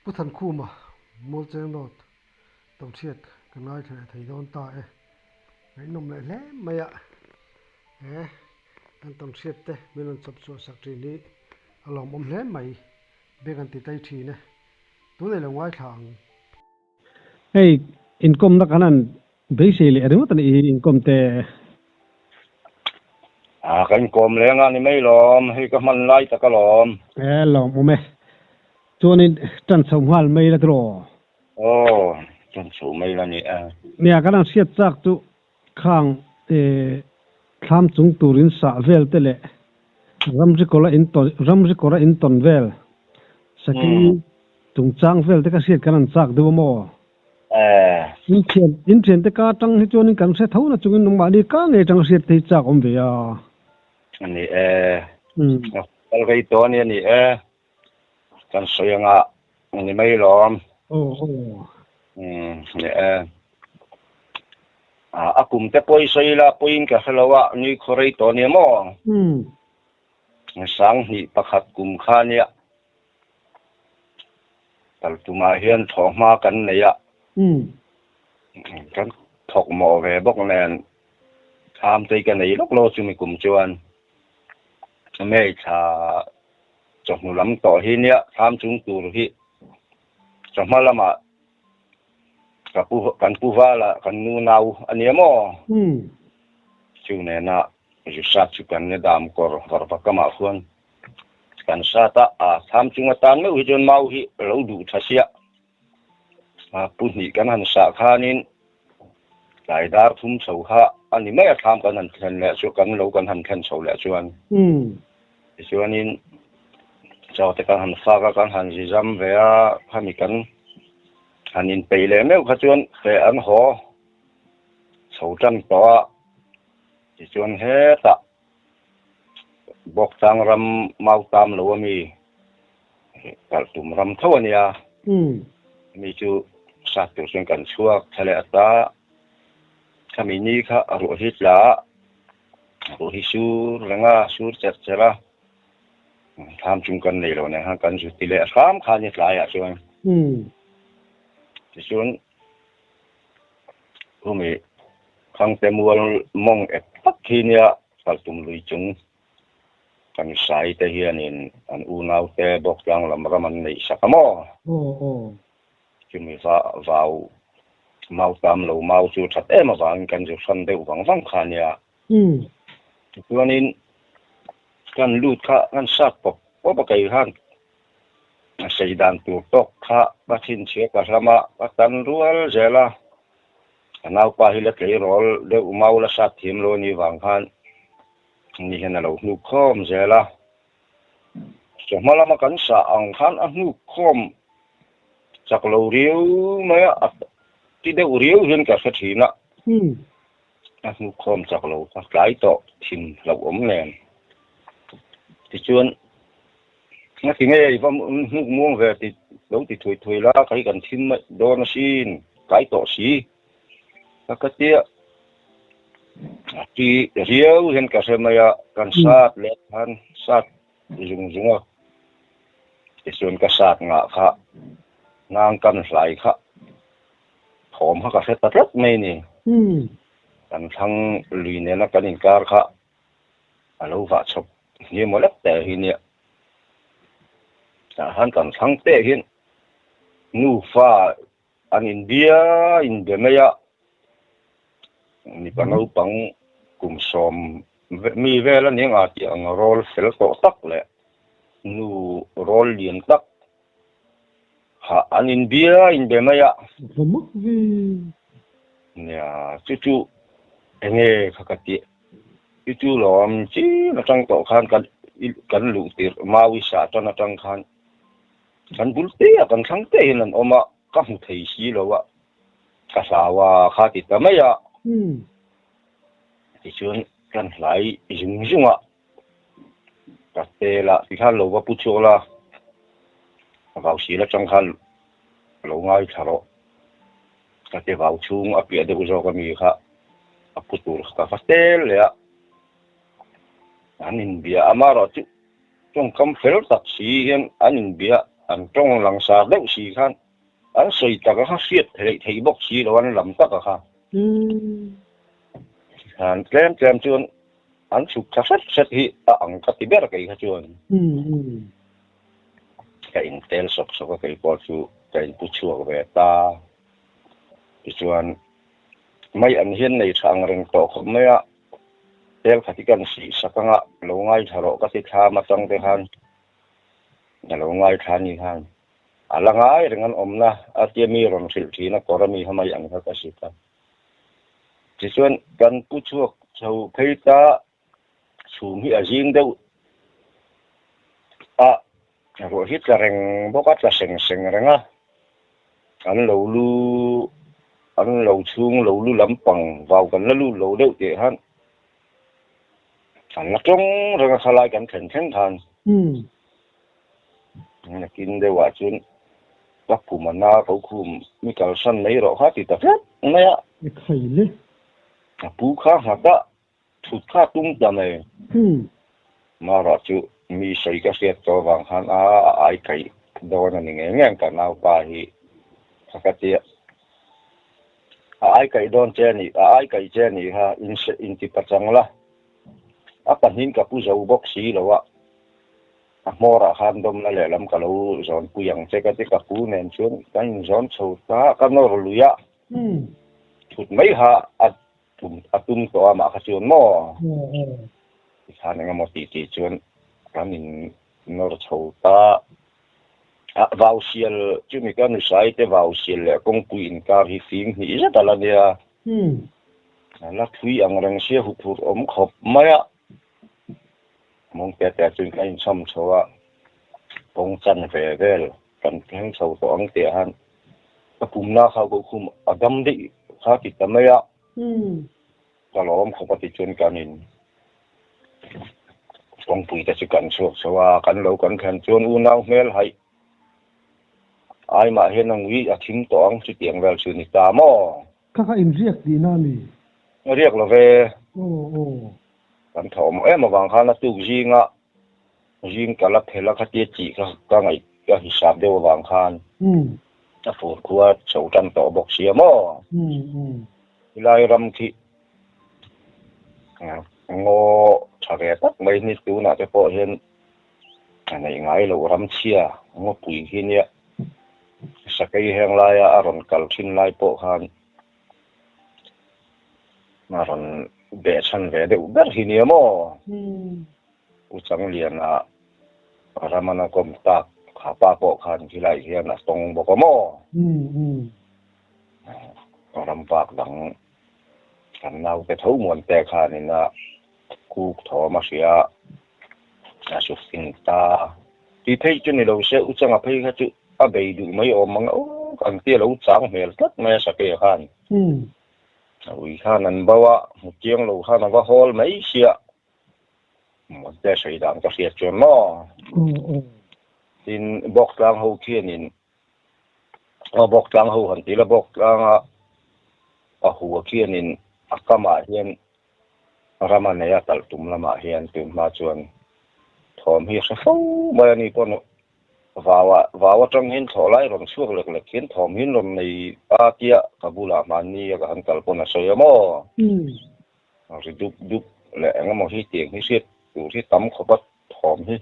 ผู้ทันคู่มาโมเจนโนดต้องเชียดกันน้อยเถอะไทยโดนตายไอ้นมเลยแหละไม่อะอันต้องเชียดเต้ไม่ลงสับสนสักทีนี้อารมณ์อมเล่ไม่เบกันติดใจทีนะตัวเลยลงไว้ทางHey, income na kanan basically ano mo tani income te kan kom le nga ni mai lom hi ka man lai ta ka lom lo mo me chuan tan somhal mai la tro o chan chu mai la ni a mia kanan siat chak tu khang tham chung turin sa vel te le ramji kola in ton vel saki tung chang vel te ka siat kanan chak du mo in chen te ka tang hi chuan kan se thau na chungin nong ma ni ka nge tang siat te chak om ve ya ni al gai to ni kan soyanga ni mai lom ni akum te poi soila poin ka halawa ni khorei to ni mo sang ni pakhat kum khania tal tuma hian thoma kan neya kan thok mo ve bok nen tham te kan nei lok lo chu mi kum chuan me cha chok nu lam to hi nia tham chung tur hi chama lama kan pu wala kan nu nau ania mo chu ne na ju sa chu kan ne dam kor var pa kama huan kan sa ta tham chung atan me wi jon mau hi lo du thasia pu ni kan han sa khanin lai dar thum chho kha ani me tham kan han thlen le chu kan lo kan han thlen chho le chuan chuanin chaw te kan han fa ka kan han ji jam ve a khami kan hanin peile me kha chuan fe an ho chho tan to ti chuan he ta bok tang ram mau tam lo mi kal tum ram thawania mi chu sa tu sen kan chuak thale ata khami ni kha ro hi tla ro hi su ranga sur chera tham chung kan nei lo ne ha kan ju ti le kham kha ni tla ya chuan ti chuan umi khang te mual mong et tak hi nia kal tum lui chung kan sai te hianin an u nau te bok lang lam raman nei sakamo chumi vào mau tam lo mau chu that em awang kan ju san deuh wang khania chuanin kan lut kha kan sat pop kai han sei dan tu tok kha bathin che ka rama patan rual zela nau pa hi la klei rol de mau la sat thim lo ni wang khan ni hen lo nu khom zela so mala ma kan sa ang khan a nu khom chak lo riu mai ti de riu hen ka sa thina a nu khom chak lo ka kai to thin lo om nen ti chuan nga ti nge vam nu muang ve ti lo ti thui la kai kan thin ma don sin kai to si ka tia ti riu hen ka se maya kan sat le han sat zung ti chuan ka sat nga kha ngang kan hlai kha thom ha ka se tat mai ni kan thang lui ne na kan in kar kha alo wa chop ni mo lek te hi ni han kan thang te hin nu fa an india in de meya ni panau pang kum som mi vela ni nga ti ang rol fel to tak le nu rol lien tak ha an india in de meya nya chu enge khakati chu lom chi na tang to khan kan lu tir mawi sa to na tang khan kan bulte kan thang te hinan oma ka mu thei si lo wa ka sawa kha ti ta maya ti chuan kan lai junga ka te la ti khan lo wa pu chola vào si la tang khan lo ngai tharo ka te vào chung a pia de uzo ka mi kha a putur ka fastel le anin bia amaro chu chung kam fel tak si hian anin bia an trong lang sa deuh si khan an soi ta ka siat thei bok si lo an lam ta ka kha han tlem chuan an suk sat hi ang ka ti ber kai kha chuan ka in tel sok kai por chu ka in pu chuak ve ta chuan mai an hian nei thang reng to khom mai a tel khati kan si sakanga lo ngai tharo ka ti tha ma tang te han na lo ngai tha ni han ala ngai rengan omna atiami ron thil thina korami hamai ang ka si ta chuan kan pu chuak chho pheita chhum hi a jing deuh a ro hit la reng boka tla seng renga an lo chung lo lu lampang vào kan la lu lo deuh te han an la tong renga khalai kan thlen than na kin de wa chun ka pumana ko khum mi kal san nei ro kha ti ta maya khai le pu kha ha ta thut kha tung ta mai ma ra chu mi sei ka se to wang han ai kai do na ni nge ka nau pa hi sakati ai kai don che ni ha in ti pachang la apan hin ka pu zo bok si lo wa mora khan dom la le lam ka lo zon pu yang che ka ti ka pu nen chuan kan zon chho ta ka no lu ya thut mai ha atum to ama kha chuan mo khan nga mo ti chuan kan in nor chho ta vào sial chu mi kan sai te vào sial le kong puin ka hi fing hi za ta la nia la thui ang rang sia hu phur om khop maya mong te chun kain sam chowa pong chan ve vel kan theng chho to ang te han ka pumna kha go khum adam de kha ti tamaya ka lom kho pati chun kanin kong pui ta chu kan chowa kan lo kan khan chun u nau mel hai ai mà hiện năng vị thím toán chỉ tiếng về sự nít ta mò các em riêng đi na mi riêng là về kan thom em mà vàng khăn là tu riêng cả là thế là cái tiết chỉ cái ngày cái hisab đều vàng khăn ta phụ qua sầu trăn tổ bọc xìa mò lai ram thị ngô chả ghé tắt mấy nít tu nãy cái bộ hiện này ngay lâu ram chia ngô bùi hi nhẹ sakai heng lai aron kalthin lai po khan maron be chan ve de ber hinia mo uchang lian a ramana kom tak khapa po khan khilai hian a tong bo ko mo ram pak dang kan nau te thau mon te khan ina ku tho ma sia a su sin ta ti thei chu ni lo se uchang a phei kha chu a bei du mai om mang kan tia lo chang mel tat me sa ke khan ui khan an bawa mutiang lo khan wa hol mai sia mo te sei dang ka sia chon mo tin bok tlang ho khian in bok tlang ho han ti la bok tlang a hu khian in akama hian ramane ya tal tum lama hian tum ma chuan thom hi sa fo ma ni pon vào trong hin thọ lại rồi suốt lực lực khiến thọ hin rồi này ba tia kabula mani cái hắn kalpo na soi mo rồi đúc lẹ ngắm một cái tiền cái xiết đủ cái tấm khó bắt thọ hi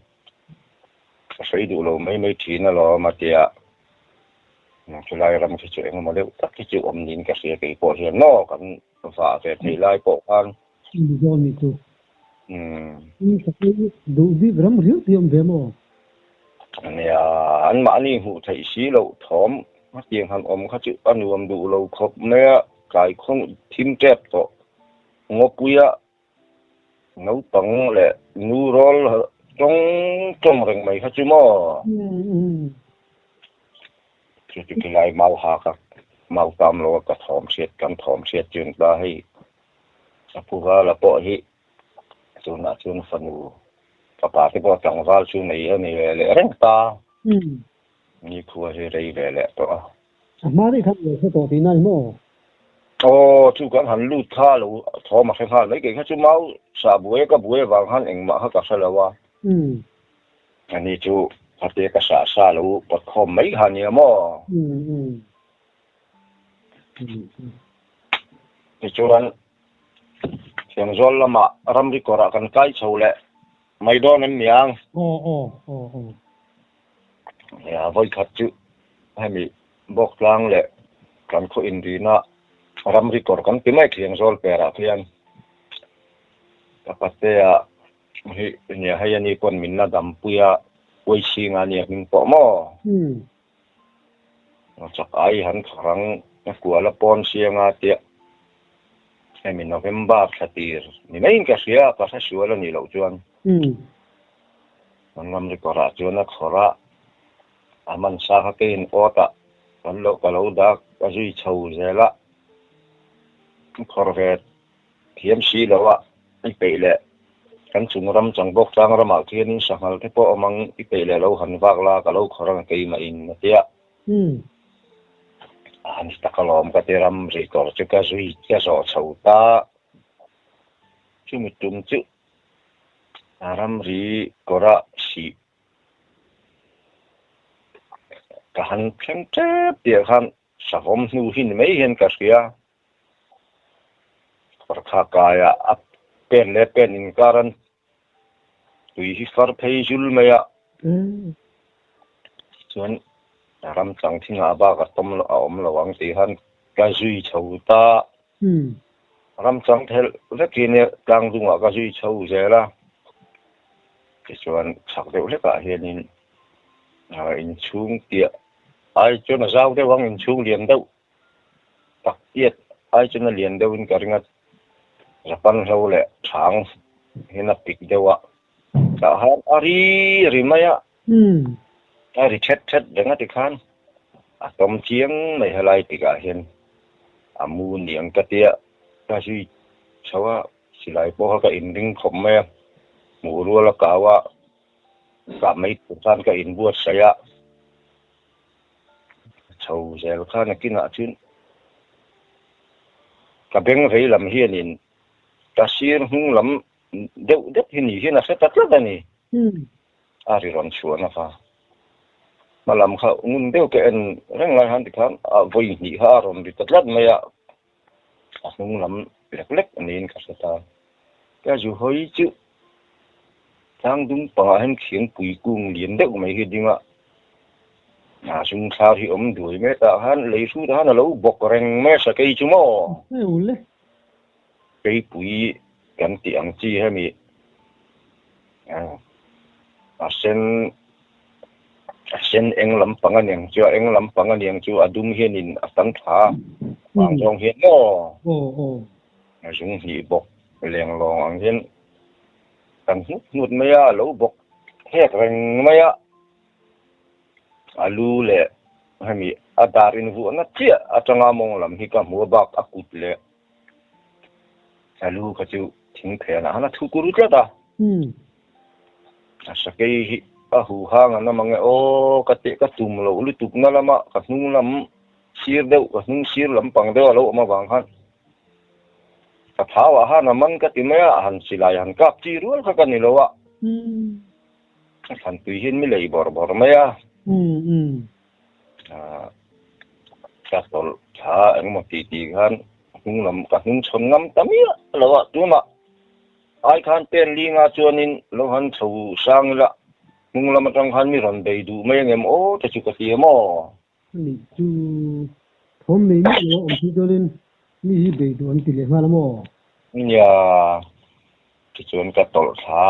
soi đủ lâu mấy thì nó lo mà tia nó chỉ lại làm cái chuyện mà nếu tất cái chuyện ông nhìn cái sự cái bộ hiện nó còn phá về thì lại bộ ăn đủ đi ram riêng tiệm về mo nè anh mà anh hụ thấy xí lâu thóm tiếng hàng ông khác chữ anh nuông đủ lâu khóc nè cái không thím chép to ngọc bia nấu bằng lệ nu roll trong rừng mày khác chữ mò thì cái này mau hạ các mau tam lo các thóm xiết chuyện ta hay phụ gia là bỏ hi chun phần papa ti po tang val chu nei ani le reng ta ni khu he rei le to ma ri khan le to ti nai mo chu kan han lu tha lo tho ma kha le ke kha chu mau sa buai ka buai wang han eng ma ha ka sa la wa ani chu hati kasa lu potkom mấy hanya mo kecuali yang zol lama ramri korakan kai chole mai do nem yang ya voi khachu hai mi bok lang le kan ko indina ramri korkan timai thiang zol pera khian kapatea hi nya hayani kon minna dampuya wei singa ni min po mo chak ai han kharang na kuala pon sianga tia ai November khatir ni main ka sia pa sa suala ni lo chuan ngam ri kora chuan khora aman sa ka kein ota kan lo ka lo da ka zui chou zela khor ve thiam si lo wa ai pe le kan chung ram chang bok chang ram al thian in sangal te po amang i pe le lo han wak la ka lo khorang ke ma in tia an stakalom ka teram ri kor chu ka zui ka so chou ta chu mi tum chu aram ri kora si ka han pheng che tia khan sa hom nu hin mai hen ka sia kor kha ka ya ap pen le pen in karan tui hi far phei jul maya chuan ram chang thinga ba ka tom lo om lo wang ti han ka zui chou ta ram chang thel le kine tang dunga ka zui chou zela ke chuan chak deuh le ka hianin in chung tia ai chuna zau de wang in chung lian deuh tak tiet ai chuna lian deuh in ka ringa japan ho le thang hina pik dewa ka han ari rimaya ari chet dengan tikhan atom chiang mai halai tika hian amu niang katia ka si chawa silai po ka inding khom me mu ru la kawa ka mai tusan ka in buat saya chau zel khan kina chin ka beng vei lam hianin ka sir hung lam deuh deuh hin hi na setat la dani ari ron chuana fa malam kha ngun deuh ke en reng lai han tikhan a voi ni ha ron ri tatlat maya a hung lam lek lek anin ka seta ka ju hoi chu tang dung pa hen khiang pui kung lien deuh mai hi dinga sung sa hi đuổi me ta han lấy su da na lo bok reng me sa kai chu mo cây bụi gần tiếng chi hay mi sen eng lam pangan yang chu eng lam pangan yang chu adum hian in atang tha wang jong hian no sung hi bok leng long ang hian kan nut me ya lo bok hek reng me ya alu le hay mi adarin vu na chia atanga mong lam hi ka mu bak akut le alu ka chu thing the na hana thu kuru tla ta sa ke a hu hang na mang o ka te ka tum lo lu tup na lama ka hnung lam sir deuh ka hnung sir lam pang deuh lo ma wang han ka thawa ha na man ka ti maya han silai han kap chi rual ka ni lo wa han tui hin mi lei bor bor maya ka tol tha ang mo ti khan hung lam ka hung chon ngam tamia lawa tuma ai khan pen linga chuanin lo han chho sang la hung lam tang han mi ron dei du mai ngem o ta chu ka ti mo ni chu thom me ni o ti dolin ni hi dei du an ti le ma mo ya ki chuan ka tol tha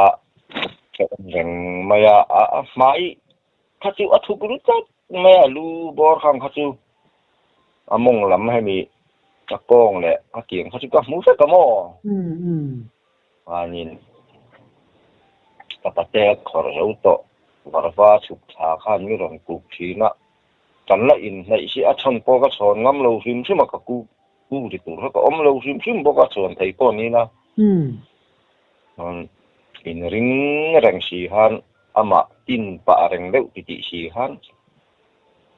ka reng maya a mai kha chu a thu gru ta maya lu bor khang kha chu among lam hai mi ka kong le ka kieng kha chu ka mu sa ka mo anin ka pate khor ro to warwa chuk tha khan mi ron ku thina kan la in nei si a thon po ka chon ngam lo him sima ka ku ri tu ka om lo him bo ka chon thei po ni na in ring reng si han ama tin pa reng deuh ti si han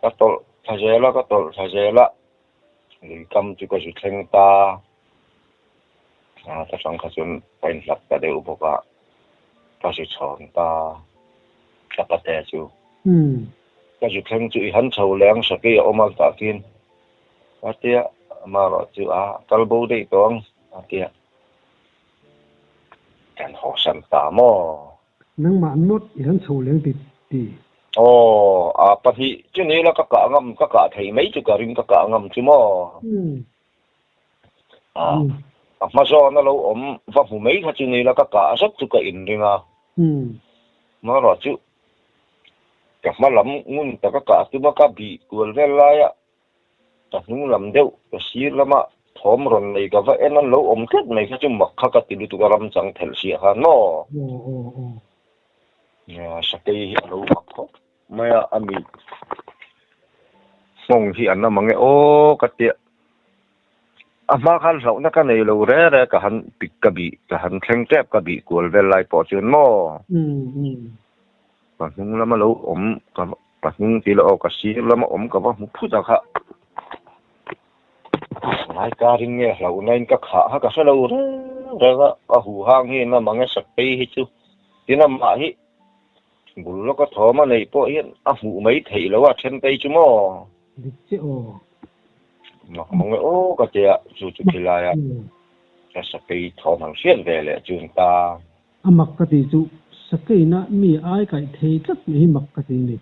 ka tol thajela kam chu ka ju thleng ta ta sang kha chun pain lak ta deuh boka ka si chon ta ka pate chu cái chuyện khen chữ hắn sầu leng sẽ cái ông mà cả kiên cái tia mà rồi chữ cái bố đi con cái tia cái họ sẵn tả mò nang man mot ihan sầu leng ti bắt hi chứ này là các cả thầy mấy chú cả rin các cả ngầm chứ mò mà do nó lâu ốm và phụ mấy cái chứ này là các cả rất chú cả in đi mà rồi chứ các mà lắm ngun ta các cả chứ mà các bị cuốn về lại á ta nung làm đâu cái gì là mà thom rồi này cái vậy nó lâu ốm chết này cái chứ mà các cái tụi làm chẳng thể gì ha nó sẽ cái lâu mặc mà anh bị mong thì anh mà nghe cái tiệt mà khăn rau nó cái này lâu rồi cái hắn bị cái hắn khen tép cái bị cuốn về lại bỏ chuyện mò và nhưng mà lâu ốm và nhưng thì là cái gì là mà ốm cái một phút ra khác lại cái riêng nghe lâu nay cái khác cái sao lâu rồi cái hù hang hi nó mà nghe sạch hi chứ thì nó mà hi bùn nó có thò mà này bỏ hiện hù mấy thầy lâu trên tay chứ mò mà nghe cái gì chú thì là cái sạch thò thằng xuyên về lại chúng ta mặc cái gì chú sake na mi ai kai thei tlat mi mak ka ti ni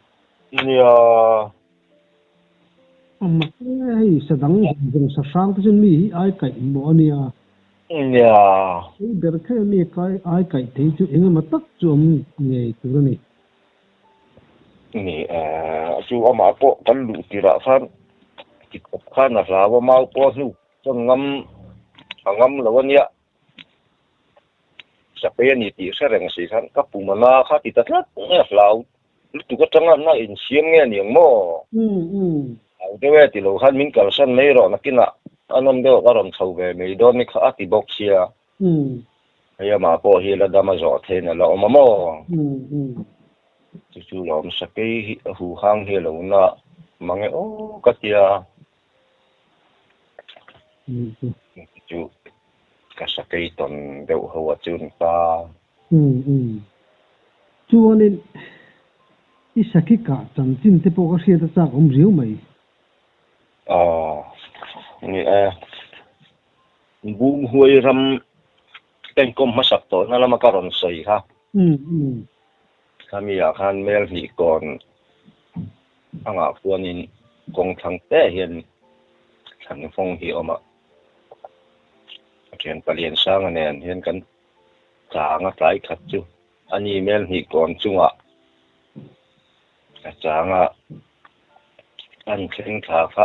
mak hei sadang jong sa sang tu mi ai kai mo ania ber khe mi kai ai kai thei chu eng ma tak chum nge tu ni chú ama po kan lu ti ra khan ki khan na la wa mau po nu chong ngam lo ania sampai ni ti sereng si kan kapumana kha ti tatlat nge flau tu ka tanga na in siam nge niang mo au dewe ti lo khan min kal san nei ro nakina anom de garam chau ve mei don ni kha ti boxia aya ma po hi la dama zo the na lo ma mo chu lo ma sakai hu hang he lo na mange ka tia chu cái sakai ton đều hậu chun ta chu nên i saki ka chan chin te po ka sia ta cha om riu mai ni bung huai ram ten kom ma sak to na la ma karon sei ha kami ya khan mel ni kon anga puanin kong thang te hian thang phong hi oma chuyện palien sang anh em hiện cần trả ngắt lại khát chú anh email thì còn chung ạ trả ngắt anh khen khá khá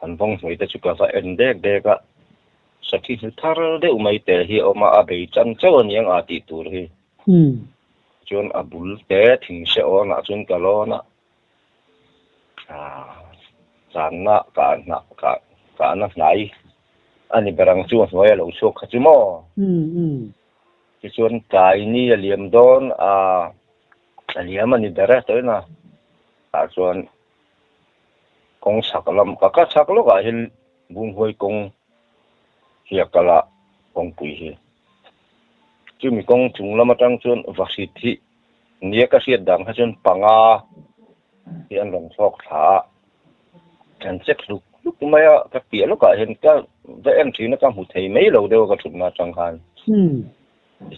thành phong người ta chụp cái anh đẹp ạ sau khi thar đều mấy tệ hi mà bị chân cháu anh yang ati tur hi chuan abul te thing se ona chun ka lo na chan na ka na nai anh berang chuan hnuai lo chok kha chu mo chi chuan kai ni liam don liam ani bera toina chuan kong saklam ka saklo ka hin bung hoi kong hiakala kong pui hi chu mi kong chung lama tang chuan vaccine thi nia ka siat dang ha chuan panga hi an long thok tha kan check lúc maya ka pia lo ka hin ka ve em thina ka mu thei mai lo deu ka thutna chang khan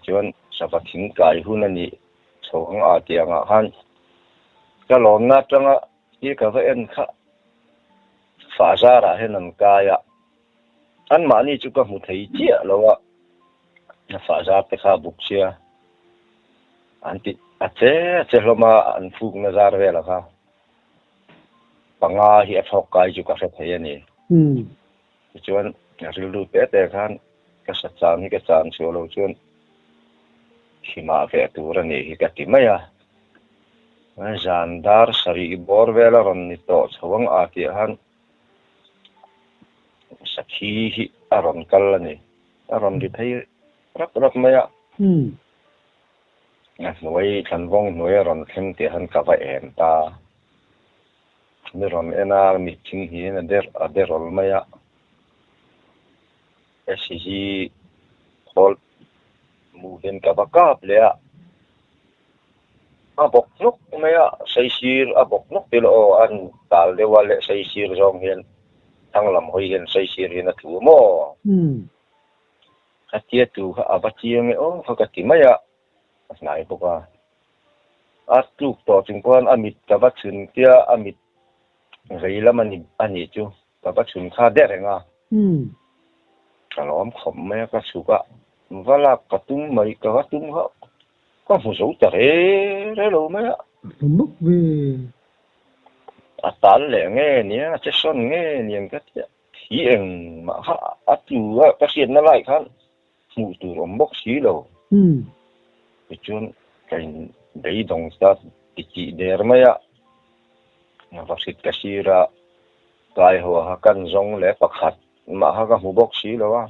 chuan sapa thing kai hun ani chhong a tianga han ka lom na tanga i ka ve en kha fa za ra hen an kaya an ma ni chu ka mu thei chia lo wa na fa za te kha buk chia an ti a che lo ma an fuk na zar ve la kha panga hi a thok kai chu ka thei ani chuan rilu te khan ka sa chan hi ka chan chu lo chuan hima ve tur ani hi ka ti maya zandar sari bor vela ron ni to chawang a ti han sakhi hi aron kal ani aron di thei rak maya noi than vong noi ron thleng ti han ka va em ta ni ron ena mi thing hi na der rol maya SCG hol mu den ka bakap le bọc lúc mấy xây xir bọc lúc thì lo anh tal de wale xây xir rong hiền thằng làm hồi hiền xây xir hiền là thủ mò cái kia tu bắt chiang ấy cái gì mấy này bọc tu to chúng con amit cái bắt chun kia amit rồi là mình anh ấy chú cái bắt chun khá đẹp nga cái lom khom mấy cái su cái và là cái tung mấy cái tung họ có một số đấy rồi mấy mất về tan lệ nghe nhé chết son nghe niệm cái hiện mà ha tu cái hiện nó lại khăn mù tu làm bốc xí đâu cái chuyện cái đấy đồng sát chỉ để mà ya nó phát sinh cái gì ra cái hoa căn giống lẽ bạc hạt mà ha cái mù bốc xí đâu à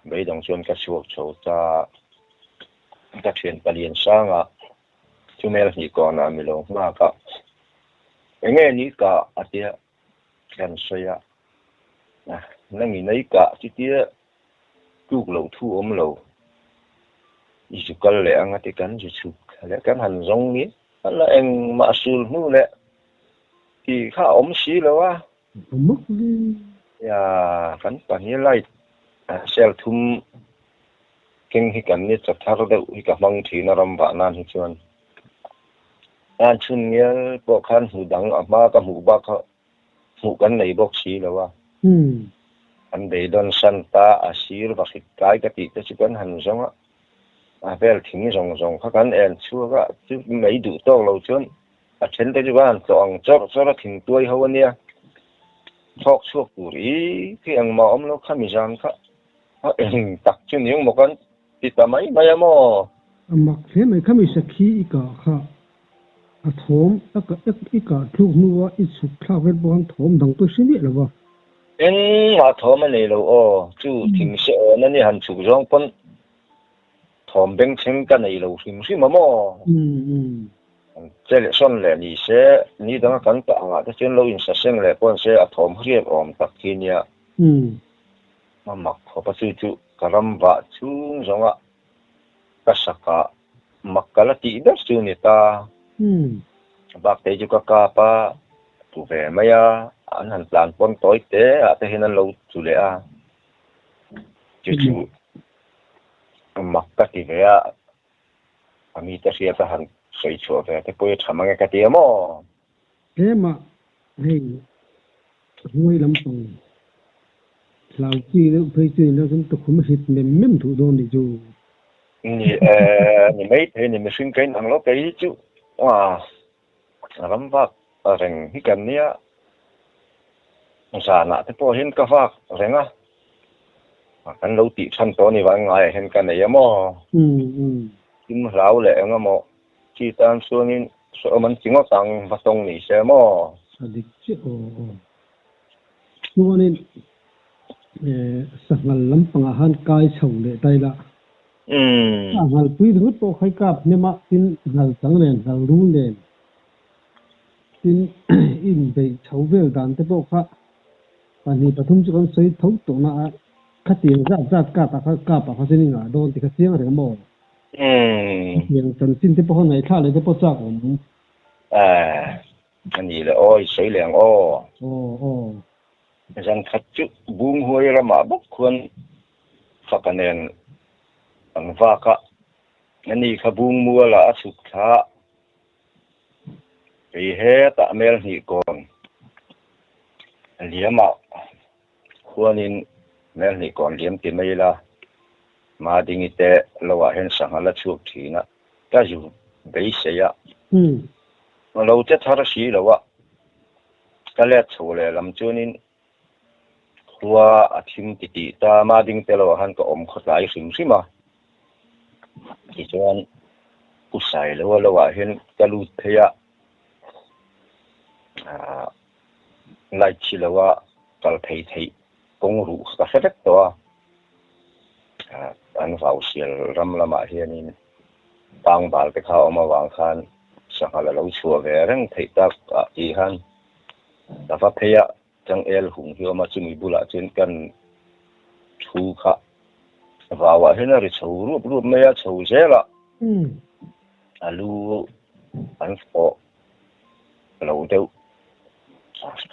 đấy đồng chuyện cái số số ta cái chuyện cái liên sang à chúng mình chỉ còn là mình lòng mà cả nghe ní cả à tiệt cái sợi à năng nghĩ này cả chỉ tiệt chụp lầu thu lầu ý chỉ có lẽ anh cái cắn chỉ chụp lẽ cắn hành giống ní là anh mà sưu nu lẽ thì khá xí lâu à mất đi ya cắn bản như lại sel thum kinh hi cắn như chặt thar đâu hi cả măng thì nó làm vạn nan hi chuan an chun nghe bộ khăn hủ đắng ở ma cái hủ bạc hủ cắn này bốc xí lâu à anh để đơn san ta xí và cái tí cái chỉ cần hành giống á về thỉnh rong các anh em chua cái chứ mấy đủ to lâu chuan trên đây chúng anh cho nó thỉnh tuổi hơn nha thóc chuột bụi khi anh mà ông nó khăm miếng khác anh đặt cho những một con thì ta mấy mò mặc thế này khăm miếng khí cả ha thom cái thuốc nuôi ít sụp khao với bọn thom đồng tôi xin biết là bao anh mà thom anh này lâu chú thỉnh sẽ nên đi hành chủ rong con thom bên trên cái này lâu thỉnh mà mò这里算了，你说你等下讲到啊，这真录音实现了，本身啊，同学我们特天呀，那么可不是就个人把就什么，个啥个，么个了地的就你ta，把这就个嘎巴，不为么呀，俺很难帮对的啊，这些人老出来啊，就么个地位啊，啊，米这些都很。水错的，这不会他们个点么？thế mà hey ngồi lắm xong lao chi nó phải chuyện nó cũng tôi không biết mềm thủ đô này chứ你没陪你们训跟hàng lót cái chứ wow lắm vác rằng cái cần nia sao nãy thế po hiện cái vác rằng cái lâu tị chân to này vẫn ngay hiện cái này mà nhưng lão lệ nghe mà chỉ tan xuống nên số mình chỉ có tăng phát động này xem mà được chứ cho nên sắc lắm bằng hàng cái sầu lệ đây là hàng quý thứ to khai cáp nhưng mà tin hàng trắng lên hàng rung lên tin in về sầu về đàn thế bộ khác anh đi bắt thùng cho con sấy thấu tổ na khát tiền ra cả ta cả bà phát sinh ngã đồn thì khát tiền là cái mỏ tiền cần xin thế bộ này khác lấy thế bộ chắc cũng anh đi là ôi sấy liền rằng khát chút buông hôi là mà bốc khuôn phát cái nền anh vác anh đi khát buông mua là sụt khá vì hết tạ mel thì còn liếm mạo khuôn nên mel thì còn liếm tiền mấy là mà đi nghỉ tệ lâu à hiện sáng là chuột thì nó cái gì bấy sấy á mà lâu chết thà xí lâu á cái lẽ chỗ này làm cho nên qua thêm tí ta mà đi tệ lâu hắn có khó lại xíu mà thì cho anh cú sai lâu à hiện cái lụt thế á lại chỉ làว่าการthấy công vụ các phép đó anh vào xel ram làm mà hiện nay tăng bảo cái khâu mà vàng khan sang là lâu chùa về răng thấy ta ý han ta phát thấy chẳng el hùng hiu mà chỉ bù lại trên căn thu khá vào hiện nay chầu rúp mấy chầu dễ là alu an phò lâu đâu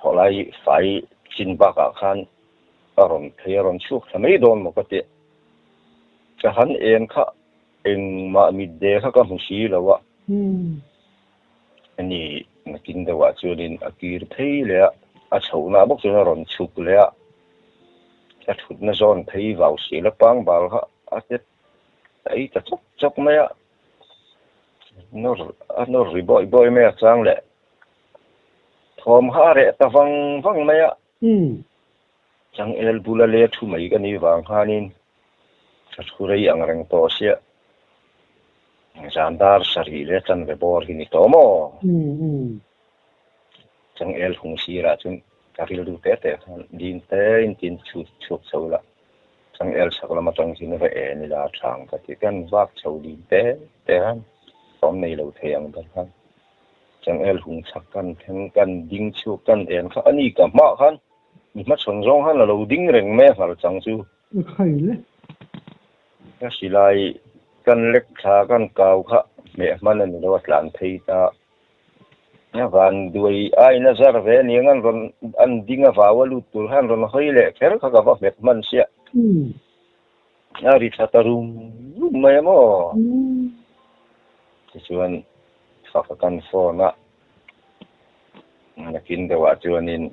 phò lại phải xin bác cả khan aron thấy aron chuộc là mấy đòn một cái tiệt cái hắn em khá em mà mình để khá cái gì là vậy anh ấy mà kinh đâu vậy cho nên akir thấy lẽ chầu na bốc cho nó aron chuộc lẽ cái thuật nó giòn thấy vào xí là băng vào khá cái ấy cái chốc chốc mấy nó riboi boi mấy sang lẽ thom ha re ta vang vang mấy chẳng el bula le thu mấy cái này vàng hanin thật khurai ang rang to sia jandar sari le chan ve bor hini to mo chẳng el hung si ra chun karil du te din te in tin chu chau la chẳng el sakla ma tang sin ve ni la thang ka ti kan wak chau din te han tom nei lo the ang ban han chẳng el hung sak kan ding chu kan en kha ani ka ma khan mi ma chong rong han lo ding reng me har chang chu khai le ka silai kan lek tha kan kau kha me man an lo tlan thei ta ya van duai ai na zar ve ni ngan ron an dinga wa lu tur han ron hoi le kher kha ka ba me man sia ari thatarum me mo chuan fa kan fo na kin de wa chuanin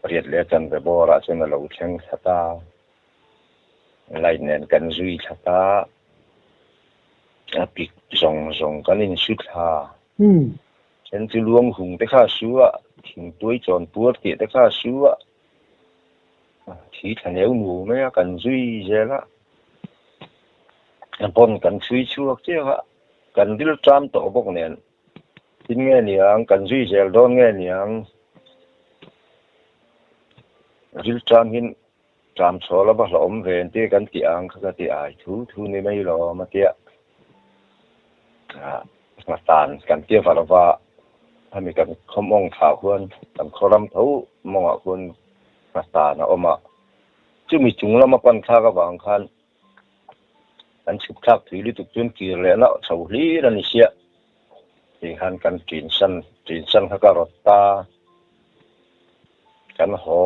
riết lẽ chân về bò ra cho nó lâu chăng ta lại nên cần duy ta bị rong cái nên sút ha chân chỉ luồng hùng để khá xúa thỉnh tuổi tròn búa tiệt để khá xúa thì thành nếu ngủ mấy cần duy vậy đó bọn cần suy chuộc chứ hả cần đi trăm tổ bốc nền tin nghe niang cần duy vậy đón nghe niang ril tram hin tram chola ba lom ven te kan ti ang kha ti ai thu ni mai lo ma tia ma tan kan tia fa wa ami kan khomong tha huan kan khoram tho monga hun ma ta na oma chu mi chung la ma pan kha ka wang khan kan chup thak thui li tuk chun ki le na chau li ran ni sia ti han kan tin san kha ka rot ta kan ho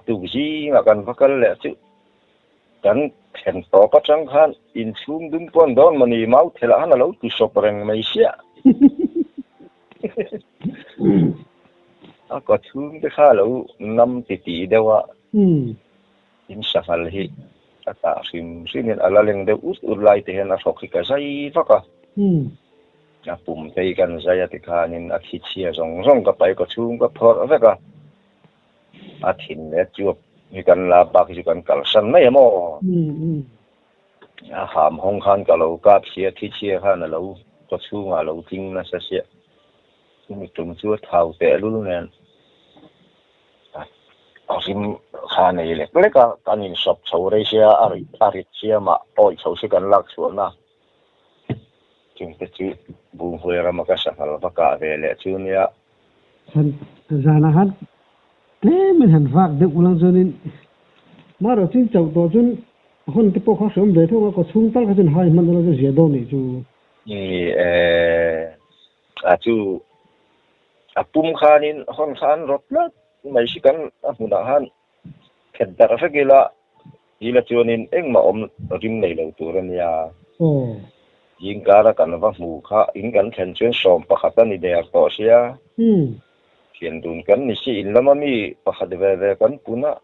tu gì mà cần phải cần lẽ chứ cần hiện to bắt trăng khan in xuống đứng con đó mà nì máu thì là hắn là lâu tu sop rèn mấy xía có xuống cái khá lâu năm tỷ đâu ạ in safal hi ta sim nên ala leng de ut lai te hen a sok ka sai fa ka pum te kan zaya te khanin a khi chia rong ka pai ko chung ka phor ave ka thìn lẽ chuột như cần là bạc như cần cẩn sân mấy mò hàm hông khan cả lâu cáp chia thi chia khan là lâu có chu mà lâu tinh là sẽ mình trồng chuột thảo tệ luôn nè sim khan này lẽ cái cả nhìn sập sầu đây chia arit chia mà oi sầu sẽ cần lạc xuống na chúng ta chứ buông hơi ra mà cái sản phẩm cả về lẽ chứ nha ra là hát thế mình hẳn phạt được ulang cho nên mà rồi chính châu đó chun hôn cái bộ khó sớm về thôi có sung tăng cái chun hai mình là cái gì đó này chú chú pum khanin hon khan rot la mai si kan huna han khet dar fa gila ila chuanin eng ma om rim nei lo turan ya yin kara kan va mu kha in kan thlen chen som pakhat ani der to sia hiện đồn cắn ni si in lama mi pakhat ve kan puna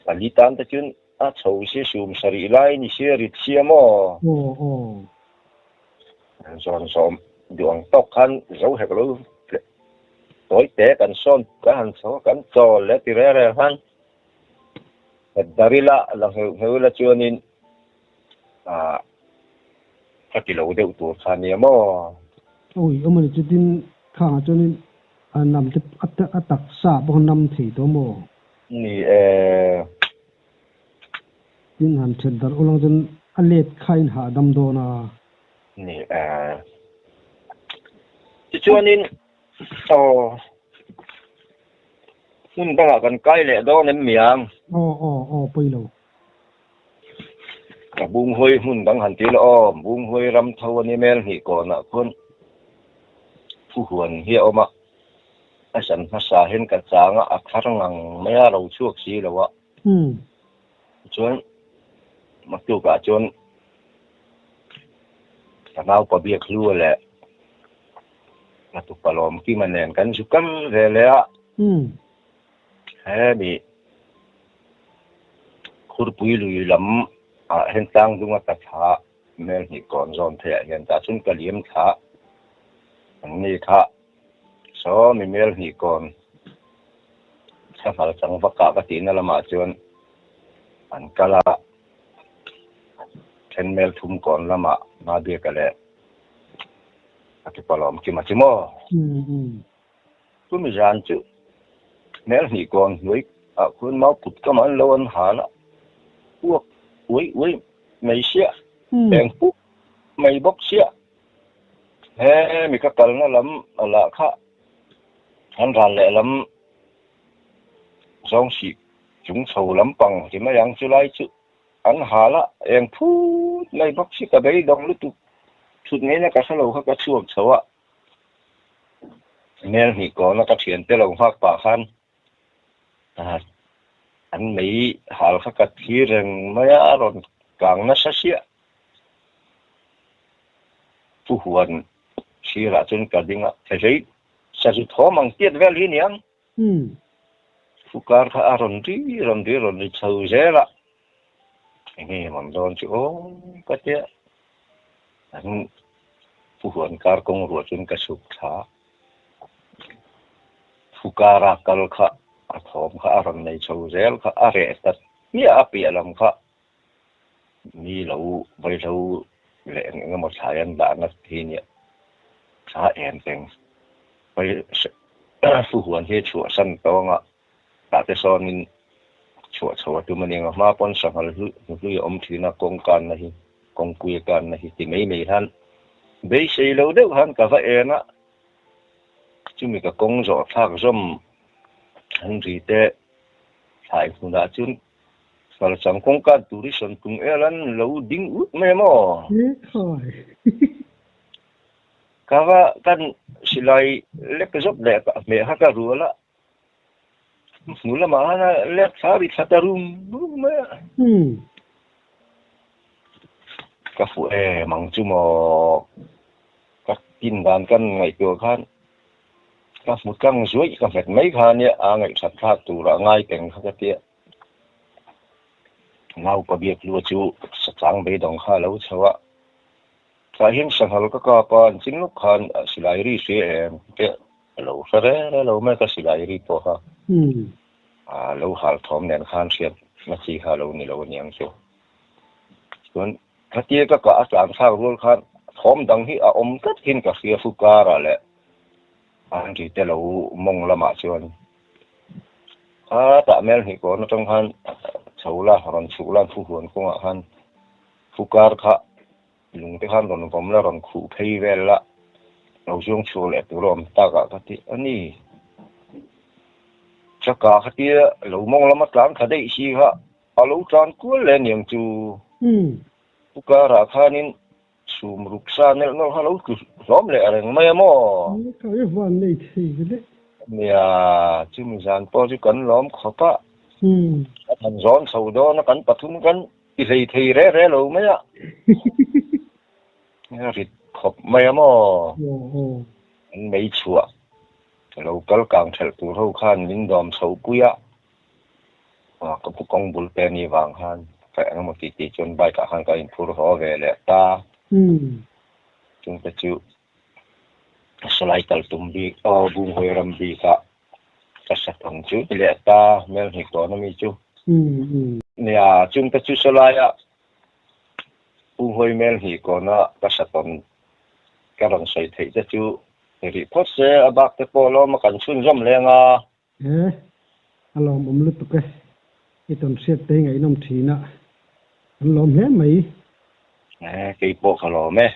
ali tan ta chun a chou si sum sari lai ni si rit sia mo zon som duang tok khan zo he lo tối te kan son ka han so kan cho le ti re han darila la he la chuanin lo deuh tur khan ni mo oi amani chutin kha chunin nằm tiếp ắt sa bao năm thì đó mồ ni tin han chen dar ulang chen alet khain ha dam do na ni chuanin mun banga kan kai le do nem miang poi lo bung hoi mun dang han til om bung hoi ram thau ni mel hi ko na kun phu huan hi oma asan hasa hen ka changa akhar ngang maya ro chuak si lawa chuan maktu ka chuan tanau pa biak lu le atu palom ki manen kan sukam le le a he bi khur pui lui lam a hen tang dunga ta tha mel hi kon zon the hen ta chun ka liam tha ni kha so mi mel hi kon sa phal chang vaka ka tin la ma chuan an kala ten mel thum kon lama ma bia ka le ati palom ki ma chimo tu mi jan chu mel hi kon lui a kun mau put ka man lo an hala uok ui mày xia đèn phúc mày bốc xia he mi ka kal na lam ala kha an ran le lam zong si chúng sầu lắm bằng thì mấy anh chưa lấy chứ anh hà la em phú lấy bác sĩ cả đấy đông lúc tụt nghe nó cả sao lâu các chuột xấu ạ nên thì có nó các chuyện tới lòng phát bà khan anh Mỹ hà các thi rằng mấy rồi càng nó sát xịa phú huân xí là trên cả đinh ạ thế đấy sao thó mang tiết về lý niệm Fukar ka rondi chau zela ini mandon chu o katia an fuhuan kar kong ruachun ka suk tha fukara kal kha athom kha ron nei chau zel kha are tat ni api alam kha ni lo bai lo le ngam thayan da na thi ni sa en teng bai fuhuan he chu san to nga tại sao nên chùa tụi mình mà pon sang hal hu om thi na kong kan na hi kong kui kan na hi ti mei han be sei lo deuh han ka va ena chu mi ka kong zo thak zom han ri te thai hu da chun sal sang kong kan tu ri son tung elan lo ding ut me mo ka va kan silai le ka zop le ka me ha ka ru la mula mana lihat sari satarum rumah kafu mang cuma tin dan kan ngai tu kan kafu kang zuai ka fet mai khan ya ngai sat kha tu ra ngai teng kha tia ngau pa biak lu chu sang be dong kha lo chawa sa hin sang hal ka pan chin lu khan silai ri se em ke lo sare lo me ka silai ri po ha lâu hal thom nen khan siat ma chi ha lo ni lo niang chu kun khatia ka ka sang sang rul khan thom dang hi a om tat hin ka sia fukara le an ri te lo mong lama chuan ta mel hi ko no tong han choula ron chulan fu huan ko nga han fukar kha lung te khan ron pom la ron khu phei vel la lo jong chu le tu rom ta ka ti ani chaka khatia lo mong lama tlang khadei si ha alo tran ku le niang chu pukara khanin sum ruksa nel no halo ku rom le areng mai mo ka ye van nei thi de nia chim jan po ju kan lom khopa an zon so do na kan pathum kan i rei thei re lo mai a nga rit khop mai mo an mei chua lâu kal kang thel tu ho khan min dom so puya ka pu kong bul pe ni wang han fa ang mo ti chon bai ka han ka in phur ho ve le ta chung ta chu salai kal tum bi o bung hoi ram bi ka sa thong chu le ta mel hi ko na mi chu nia chung ta chu salai a bung hoi mel hi ko na ka sa ton ka rong sai thei ta chu thì có xe bác cái polo mà cảnh xuân râm lên à alom lut cái itom set te ngai nom thina alom he mai cái bộ khalo me